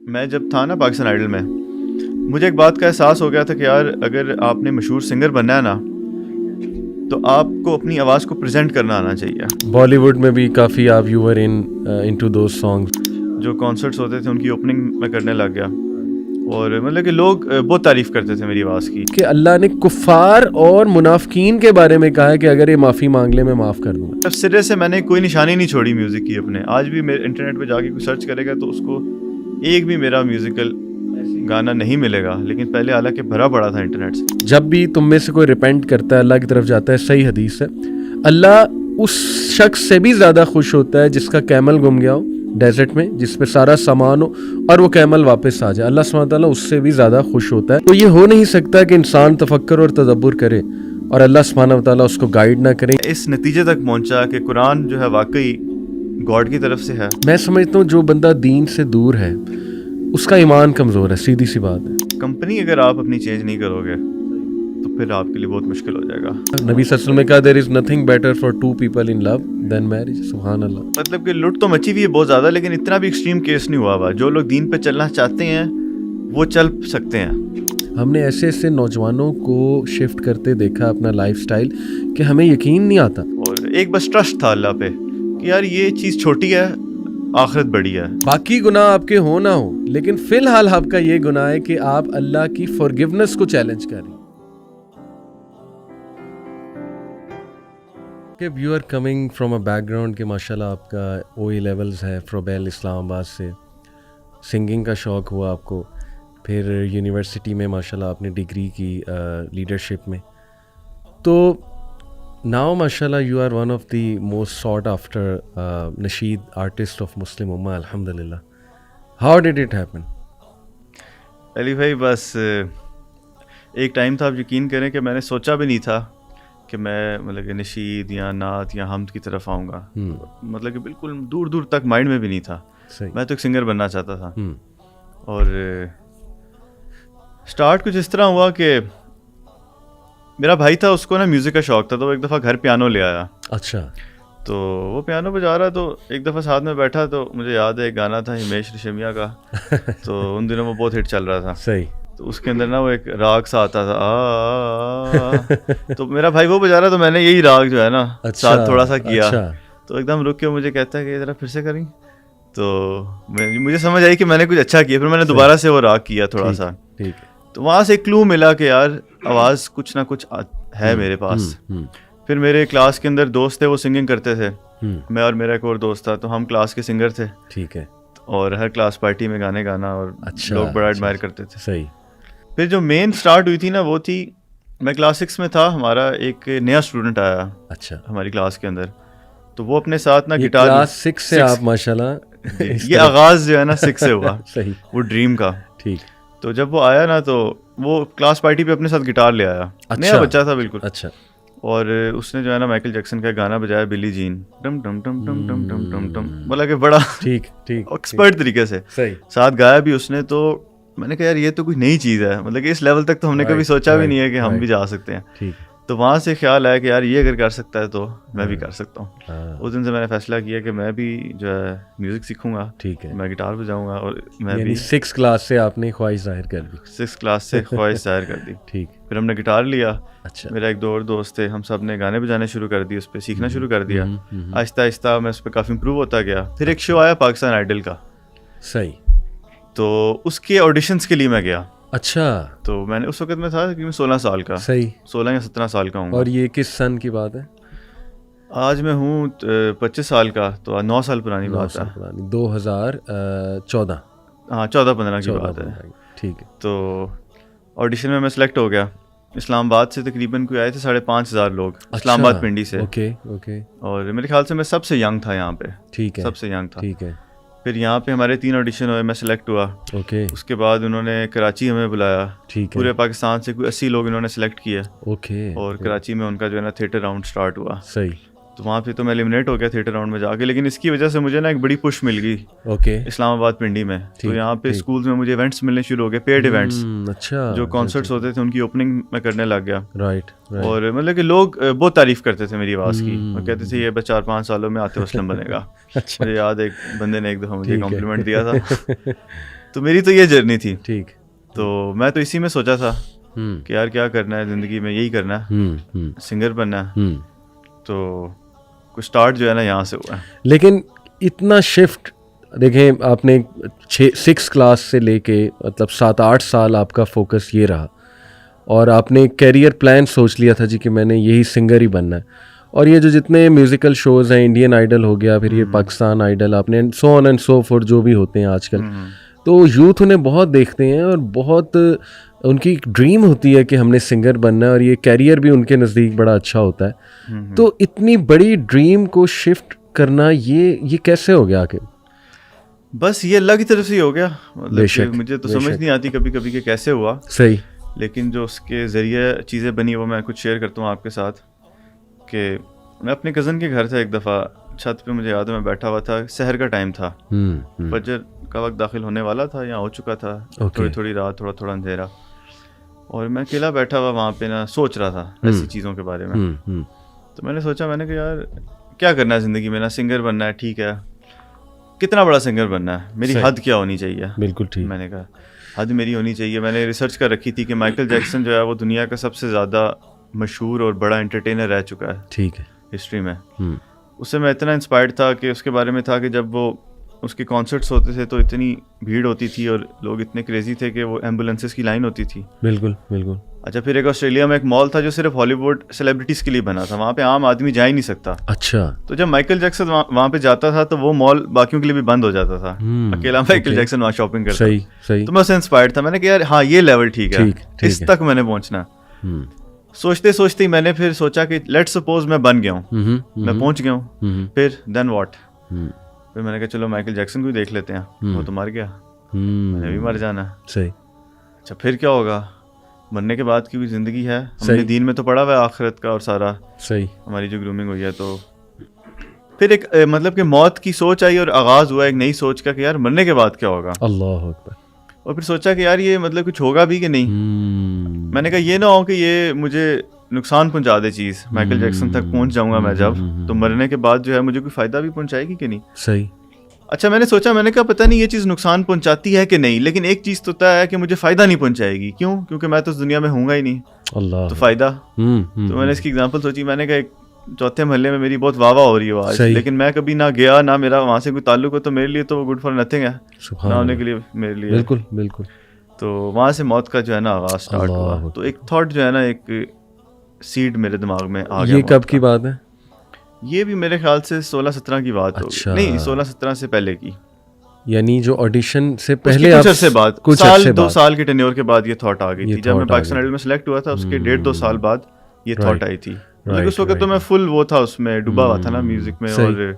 मैं जब था ना पाकिस्तान आइडल में, मुझे एक बात का एहसास हो गया था कि यार अगर आपने मशहूर सिंगर बनना है ना, तो आपको अपनी आवाज़ को प्रेजेंट करना आना चाहिए। बॉलीवुड में भी काफ़ी आप you were into those songs. जो कॉन्सर्ट्स होते थे उनकी ओपनिंग मैं करने लग गया, और मतलब कि लोग बहुत तारीफ़ करते थे मेरी आवाज़ की। कि अल्लाह ने कुफ़ार और मुनाफिकीन के बारे में कहा है कि अगर ये माफ़ी मांग ले मैं माफ़ कर दूंगा। अब सिरे से मैंने कोई निशानी नहीं छोड़ी म्यूज़िक की अपने। आज भी मेरे इंटरनेट पे जाके कोई सर्च करेगा तो उसको एक भी मेरा म्यूज़िकल गाना नहीं मिलेगा, लेकिन पहले हालांकि भरा पड़ा था इंटरनेट से। जब भी तुम में से कोई रिपेंट करता है अल्लाह की तरफ जाता है, सही हदीस है, अल्लाह उस शख्स से भी ज़्यादा खुश होता है जिसका कैमल गुम गया हो डेजर्ट में, जिसपे सारा सामान हो और वो कैमल वापस आ जाए। अल्लाह सुब्हानहू तआला उससे भी ज़्यादा खुश होता है। तो ये हो नहीं सकता कि इंसान तफक्कर और तदब्बुर करे और अल्लाह सुब्हानहू तआला उसको गाइड ना करे। इस नतीजे तक पहुंचा कि कुरान जो है वाकई गॉड की तरफ से है। मैं समझता हूँ जो बंदा दीन से दूर है उसका ईमान कमज़ोर है, सीधी सी बात है। कंपनी अगर आप अपनी चेंज नहीं करोगे तो फिर आपके लिए बहुत मुश्किल हो जाएगा। नबी सल्लल्लाहु अलैहि वसल्लम ने कहा there is nothing better for two people in love than marriage. सुभान अल्लाह। मतलब कि लुट तो मची हुई है बहुत ज़्यादा, लेकिन इतना भी एक्सट्रीम केस नहीं हुआ हुआ। जो लोग दीन पे चलना चाहते हैं वो चल सकते हैं। हमने ऐसे ऐसे नौजवानों को शिफ्ट करते देखा अपना लाइफस्टाइल कि हमें यकीन नहीं आता। और एक बस ट्रस्ट था अल्लाह पे कि यार ये चीज़ छोटी है, आखिरत बड़ी है। बाकी गुनाह आपके हो ना हो, लेकिन फिलहाल आपका ये गुनाह है कि आप अल्लाह की फॉरगिवनेस को चैलेंज कर रहे हैं। You are coming from a background कि माशाल्लाह आपका OA लेवल्स है फ्रोबेल इस्लामाबाद से, सिंगिंग का शौक़ हुआ आपको, फिर यूनिवर्सिटी में माशाल्लाह आपने डिग्री की लीडरशिप में। तो नाउ माशाल्लाह you are one of the most sought after नशीद आर्टिस्ट ऑफ मुस्लिम उम्मा, अल्हम्दुलिल्लाह। How did it happen? Ali भाई बस एक टाइम था, आप यकीन करें कि मैंने सोचा भी नहीं था कि मैं मतलब कि नशीद या नात या हमद की तरफ आऊँगा। मतलब कि बिल्कुल दूर दूर तक माइंड में भी नहीं था। मैं तो एक सिंगर बनना चाहता था। और स्टार्ट कुछ इस तरह हुआ कि मेरा भाई था, उसको ना म्यूज़िक का शौक़ था, तो वो एक दफ़ा घर पियानो ले आया। अच्छा। तो वो पियानो बजा रहा, तो एक दफ़ा साथ में बैठा, तो मुझे याद है एक गाना था हिमेश रेशमिया का तो उन दिनों वो बहुत हिट चल रहा था। सही। तो उसके अंदर ना वो एक राग सा आता था आ तो मेरा भाई वो बजा रहा, तो मैंने यही राग जो है ना साथ थोड़ा सा किया। तो एकदम रुक के मुझे कहता है कि ज़रा फिर से करें। तो मुझे समझ आई कि मैंने कुछ अच्छा किया। फिर मैंने दोबारा से वो राग किया थोड़ा सा। ठीक। तो वहाँ से एक क्लू मिला कि यार आवाज़ कुछ ना कुछ है मेरे पास। फिर मेरे क्लास के अंदर दोस्त थे, वो सिंगिंग करते थे। मैं और मेरा एक और दोस्त था, तो हम क्लास के सिंगर थे। ठीक है। और हर क्लास पार्टी में गाने गाना, और लोग बड़ा एडमायर करते थे। सही। फिर जो मेन स्टार्ट हुई थी ना, वो थी मैं क्लास 6 में था, हमारा एक नया स्टूडेंट आया। अच्छा। हमारी क्लास के अंदर, तो वो अपने साथ ना गिटार। क्लास 6 से आप माशाल्लाह ये आगाज़ जो है ना 6 से हुआ। सही। वो ड्रीम का। ठीक। तो जब वो आया ना, तो वो क्लास पार्टी पे अपने साथ गिटार ले आया। नया बच्चा था बिल्कुल। अच्छा। और उसने जो है ना माइकल जैक्सन का गाना बजाया, बिली जीन, डम डम डम डम डम डम डम डम, बोला कि बड़ा ठीक एक्सपर्ट तरीके से सही साथ गाया भी उसने। तो मैंने कहा यार ये तो कोई नई चीज़ है, मतलब कि इस लेवल तक तो हमने कभी सोचा भी नहीं है कि हम भी जा सकते हैं। ठीक। तो वहाँ से ख्याल आया कि यार ये अगर कर सकता है तो मैं भी कर सकता हूँ। उस दिन से मैंने फैसला किया कि मैं भी जो है म्यूज़िक सीखूंगा। ठीक है। मैं गिटार बजाऊंगा, और मैं भी 6 क्लास से आपने ख्वाहिश जाहिर कर दी। 6 क्लास से ख्वाहिश जाहिर कर दी। ठीक। फिर हमने गिटार लिया। अच्छा। मेरा एक दो और दोस्त थे, हम सब ने गाने बजाने शुरू कर दिए, उस पर सीखना शुरू कर दिया। आहिस्ता आहिस्ता मैं उस पर काफ़ी इम्प्रूव होता गया। फिर एक शो आया पाकिस्तान आइडल का। सही। तो उसके ऑडिशंस के लिए मैं गया। अच्छा। तो मैंने उस वक्त में था कि मैं 16 साल का। सही। 16 या 17 साल का हूँ। और ये किस सन की बात है? आज मैं हूँ 25 साल का, तो 9 साल पुरानी बात है। 2014। हाँ, 14-15 की बात है। ठीक है। तो ऑडिशन में मैं सिलेक्ट हो गया। इस्लामाबाद से तकरीबन कोई आए थे 5,500 लोग। इस्लामाबाद पिंडी से। ओके। और मेरे ख्याल से मैं सबसे यंग था यहाँ पे। ठीक है। सबसे यंग था। ठीक है। फिर यहाँ पे हमारे 3 ऑडिशन हुए, मैं सिलेक्ट हुआ। ओके। उसके बाद उन्होंने कराची हमें बुलाया। ठीक है। पूरे पाकिस्तान से कोई 80 लोग इन्होंने सिलेक्ट किए। ओके। और कराची में उनका जो है ना थिएटर राउंड स्टार्ट हुआ। सही। तो वहाँ पे तो मैं एलिमिनेट हो गया थिएटर राउंड में जाके, लेकिन इसकी वजह से मुझे ना एक बड़ी पुश मिल गई। ओके। इस्लामाबाद पिंडी में। तो यहाँ पे स्कूल्स में मुझे इवेंट्स मिलने शुरू हो गए, पेड इवेंट्स। अच्छा। जो कॉन्सर्ट्स होते थे उनकी ओपनिंग मैं करने लग गया। राइट। और मतलब कि लोग बहुत तारीफ़ करते थे मेरी आवाज़ की, और कहते थे ये बस 4-5 सालों में आतिफ असलम बनेगा। मुझे याद है एक बंदे ने एक दफ़ा मुझे कॉम्प्लीमेंट दिया था। तो मेरी तो ये जर्नी थी। ठीक। तो मैं तो इसी में सोचा था कि यार क्या करना है ज़िंदगी में, यही करना है, सिंगर बनना है। तो कुछ स्टार्ट जो है ना यहाँ से हुआ है। लेकिन इतना शिफ्ट देखें, आपने 6 क्लास से लेके मतलब 7-8 साल आपका फोकस ये रहा, और आपने कैरियर प्लान सोच लिया था जी कि मैंने यही सिंगर ही बनना है। और ये जो जितने म्यूज़िकल शोज़ हैं, इंडियन आइडल हो गया, फिर ये पाकिस्तान आइडल, आपने so on and so for जो भी होते हैं आजकल, तो यूथ उन्हें बहुत देखते हैं और बहुत उनकी ड्रीम होती है कि हमने सिंगर बनना है, और ये कैरियर भी उनके नज़दीक बड़ा अच्छा होता है। तो इतनी बड़ी ड्रीम को शिफ्ट करना ये कैसे हो गया आखिर? बस ये अल्लाह की तरफ से ही हो गया। मतलब मुझे तो समझ नहीं आती कभी कभी कि कैसे हुआ। सही। लेकिन जो उसके ज़रिए चीज़ें बनी वो मैं कुछ शेयर करता हूँ आपके साथ। कि मैं अपने कज़न के घर था, एक दफ़ा छत पे, मुझे याद है मैं बैठा हुआ था, सहर का टाइम था, फजर का वक्त दाखिल होने वाला था या हो चुका था, थोड़ी थोड़ी रात, थोड़ा थोड़ा अंधेरा, और मैं अकेला बैठा हुआ वहाँ पे ना सोच रहा था ऐसी चीज़ों के बारे में। तो मैंने सोचा, मैंने कहा यार क्या करना है ज़िंदगी में, ना सिंगर बनना है, ठीक है, कितना बड़ा सिंगर बनना है, मेरी हद क्या होनी चाहिए। बिल्कुल ठीक। मैंने कहा हद मेरी होनी चाहिए। मैंने रिसर्च कर रखी थी कि माइकल जैक्सन जो है वो दुनिया का सबसे ज़्यादा मशहूर और बड़ा एंटरटेनर रह चुका है, ठीक है, हिस्ट्री में। उससे मैं इतना इंस्पायर्ड था कि उसके बारे में था कि जब वो उसके कॉन्सर्ट्स होते थे तो इतनी भीड़ होती थी और लोग इतने क्रेजी थे कि वो एम्बुलेंसेस की लाइन होती थी। बिल्कुल बिल्कुल। अच्छा, फिर एक ऑस्ट्रेलिया में एक मॉल था जो सिर्फ हॉलीवुड सेलिब्रिटीज़ के लिए बना था, वहाँ पे आम आदमी जा ही नहीं सकता। अच्छा। तो जब माइकल जैक्सन वहाँ पे जाता था तो वो मॉल बाकियों के लिए भी बंद हो जाता था, अकेला माइकल जैक्सन वहाँ शॉपिंग करता। सही सही। तो मैं उससे इंस्पायर्ड था। मैंने कहा यार हाँ ये लेवल ठीक है, इस तक मैंने पहुँचना। सोचते सोचते ही मैंने फिर सोचा कि लेट सपोज मैं बन गया हूँ, मैं पहुँच गया हूँ, फिर देन व्हाट। फिर मैंने कहा चलो माइकल जैक्सन को ही देख लेते हैं, वो तो मर गया, मैंने भी मर जाना। सही। अच्छा फिर क्या होगा, मरने के बाद की भी जिंदगी है, हमने दीन में तो पढ़ा हुआ है आखिरत का और सारा। सही। हमारी जो ग्रूमिंग हुई है, तो फिर एक मतलब कि मौत की सोच आई और आगाज हुआ एक नई सोच का कि यार मरने के बाद क्या होगा। अल्लाह अकबर। और फिर सोचा कि यार ये मतलब कुछ होगा भी कि नहीं। मैंने कहा ये ना हो कि ये मुझे नुकसान पहुंचा दे चीज़, माइकल जैक्सन तक पहुंच जाऊंगा मैं जब, तो मरने के बाद जो है मुझे कोई फ़ायदा भी पहुंचाएगी कि नहीं। सही। अच्छा मैंने सोचा, मैंने कहा पता नहीं ये चीज़ नुकसान पहुंचाती है कि नहीं, लेकिन एक चीज़ तो तय है कि मुझे फ़ायदा नहीं पहुंचाएगी। क्यों? क्योंकि मैं तो इस दुनिया में हूँगा ही नहीं। अल्लाह। तो फ़ायदा। तो मैंने इसकी एग्जाम्पल सोची। मैंने कहा एक चौथे महल्ले में मेरी बहुत वाह वाह हो रही है आज, लेकिन मैं कभी ना गया ना मेरा वहाँ से कोई ताल्लुक हो, तो मेरे लिए तो गुड फॉर नथिंग है ना होने के लिए मेरे लिए। बिल्कुल बिल्कुल। तो वहाँ से मौत का जो है ना आगाज स्टार्ट हुआ। तो एक थॉट जो है ना, एक सीड मेरे दिमाग में आ गया। ये कब की बात है? ये भी मेरे ख्याल से 16-17 की बात होगी। नहीं 16-17 से पहले की, यानी जो ऑडिशन से पहले कुछ अरसे बाद, कुछ साल 2 साल के टेन्योर के बाद ये थॉट आ गई थी। जब मैं पाकिस्तान आइडल में सिलेक्ट हुआ था उसके 1.5-2 साल बाद ये थॉट आई थी। मतलब उस वक्त तो मैं फुल वो था, उसमें डूबा हुआ था ना म्यूजिक में और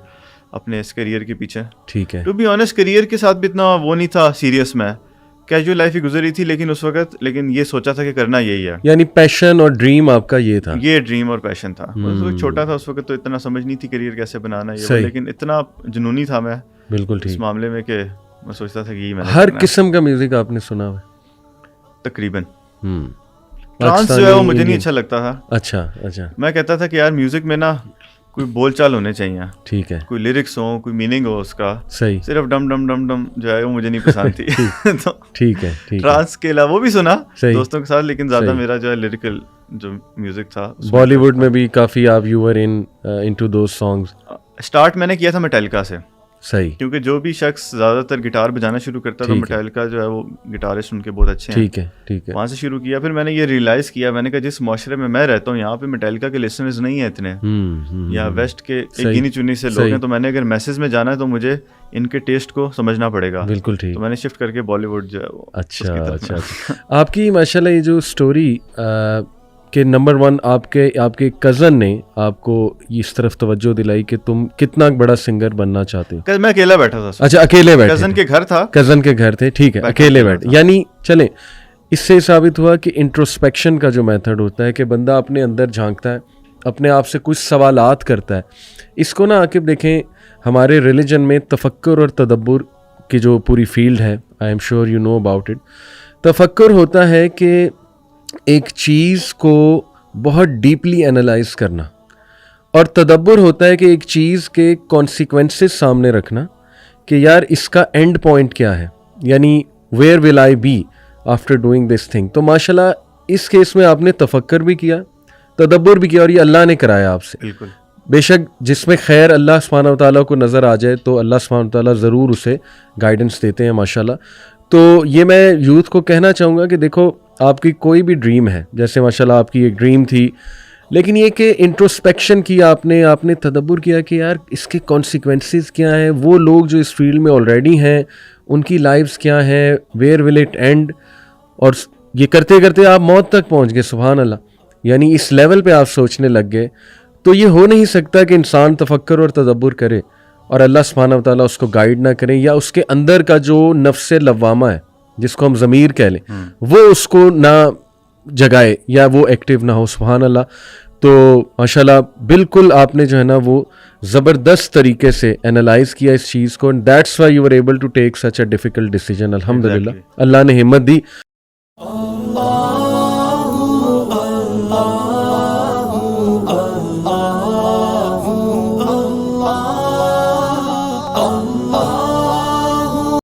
अपने इस करियर के पीछे। ठीक है। टू बी ऑनेस्ट करियर के साथ भी इतना वो नहीं था सीरियस में, कैजुअल लाइफ ही गुजरी थी। लेकिन उस वक्त ये सोचा था कि करना यही है, यानी पैशन और ड्रीम आपका ये था। ये ड्रीम और पैशन था। छोटा था उस वक्त तो इतना समझ नहीं थी करियर कैसे बनाना ये, लेकिन इतना जुनूनी था मैं बिल्कुल इस मामले में कि मैं सोचता था कि यही मैंने हर किस्म का म्यूजिक आपने सुना है तकरीबन। ट्रांस जो है वो मुझे नहीं अच्छा लगता था। अच्छा अच्छा। मैं कहता था कि यार म्यूजिक में ना कोई बोलचाल होने चाहिए, ठीक है, कोई लिरिक्स हो, कोई मीनिंग हो उसका। सही। सिर्फ डम डम डम डम जो है वो मुझे नहीं पसंद थी। तो ठीक है। ट्रांस के अलावा वो भी सुना दोस्तों के साथ, लेकिन ज्यादा मेरा जो है लिरिकल जो म्यूजिक था। बॉलीवुड में भी काफी आप you were into those songs. Start मैंने किया था मेटालिका से। सही। क्योंकि जो भी शख्स ज्यादातर गिटार बजाना शुरू करता तो मेटालिका जो है वो गिटारिस्ट उनके बहुत अच्छे हैं। ठीक है ठीक है। वहाँ से शुरू किया। फिर मैंने ये रियलाइज किया, मैंने कहा जिस माशरे में मैं रहता हूँ यहाँ पे मेटालिका के लिसनर्स नहीं है इतने, या वेस्ट के एक गिनी चुनी से लोग हैं, तो मैंने अगर मैसेज में जाना है तो मुझे इनके टेस्ट को समझना पड़ेगा। बिल्कुल ठीक। तो मैंने शिफ्ट करके बॉलीवुड जो है वो। अच्छा अच्छा। आपकी माशाल्लाह ये जो स्टोरी कि नंबर 1 आपके कज़न ने आपको इस तरफ तवज्जो दिलाई कि तुम कितना बड़ा सिंगर बनना चाहते हो। मैं अकेला बैठा था। अच्छा अकेले बैठे? कज़न के घर था। कज़न के घर थे, ठीक है, अकेले बैठे। यानी चलें, इससे साबित हुआ कि इंट्रोस्पेक्शन का जो मेथड होता है कि बंदा अपने अंदर झांकता है, अपने आप से कुछ सवालात करता है। इसको ना आकिब देखें, हमारे रिलीजन में तफक्कुर और तदब्बुर की जो पूरी फील्ड है, I am sure you know about it. तफक्कुर होता है कि एक चीज़ को बहुत डीपली एनालाइज करना, और तदब्बुर होता है कि एक चीज़ के कॉन्सिक्वेंसेस सामने रखना कि यार इसका एंड पॉइंट क्या है, यानी where will I be after doing this thing. तो माशाल्लाह इस केस में आपने तफक्कर भी किया, तदब्बर भी किया, और ये अल्लाह ने कराया आपसे। बिल्कुल। बेशक जिसमें खैर अल्लाह सुब्हानहू व तआला को नज़र आ जाए तो अल्लाह सुब्हानहू व तआला ज़रूर उसे गाइडेंस देते हैं माशाल्लाह। तो ये मैं यूथ को कहना चाहूँगा कि देखो आपकी कोई भी ड्रीम है, जैसे माशाल्लाह आपकी एक ड्रीम थी, लेकिन ये कि इंट्रोस्पेक्शन किया आपने तदब्बर किया कि यार इसके कॉन्सिक्वेंसेस क्या हैं, वो लोग जो इस फील्ड में ऑलरेडी हैं उनकी लाइफ्स क्या हैं, वेयर विल इट एंड, और ये करते करते आप मौत तक पहुंच गए। सुभान अल्लाह, यानी इस लेवल पे आप सोचने लग गए। तो ये हो नहीं सकता कि इंसान तफक्कर और तदब्बर करे और अल्लाह सुब्हानहू व तआला उसको गाइड ना करें, या उसके अंदर का जो नफ्स लवामा है जिसको हम ज़मीर कह लें वो उसको ना जगाए या वो एक्टिव ना हो। सुभान अल्लाह। तो माशाल्लाह बिल्कुल आपने जो है ना वो ज़बरदस्त तरीके से एनालाइज किया इस चीज़ को, and that's why you were able to take such a difficult decision. अल्हम्दुलिल्लाह, अल्लाह ने हिम्मत दी।